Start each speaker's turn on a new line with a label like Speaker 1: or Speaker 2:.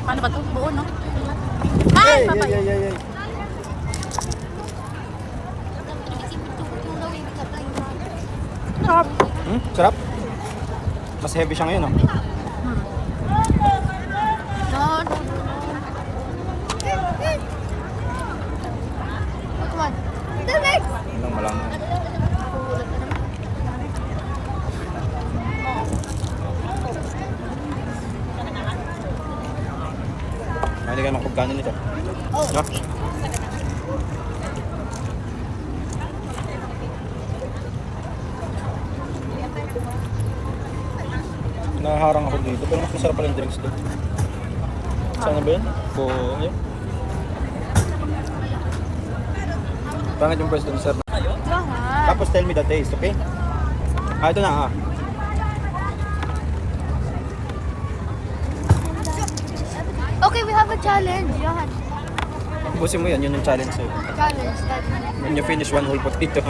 Speaker 1: Paano ba ito? Buo, no? Ay! Papay! Sarap!
Speaker 2: Sarap. Mas heavy siya ngayon, oh. Walang malang. Hindi ka makapagkanin nito. No? Naharang ako dito, pero mas masarap pala yung drinks doon. Saan na ba yun? Ayun. Pangit yung price doon, sir. Tapos tell me the taste, okay? Ito na,
Speaker 1: Okay, we have a challenge. Johan.
Speaker 2: Ubusin mo yan, yun yung challenge sa'yo.
Speaker 1: Challenge.
Speaker 2: When you finish one whole potato.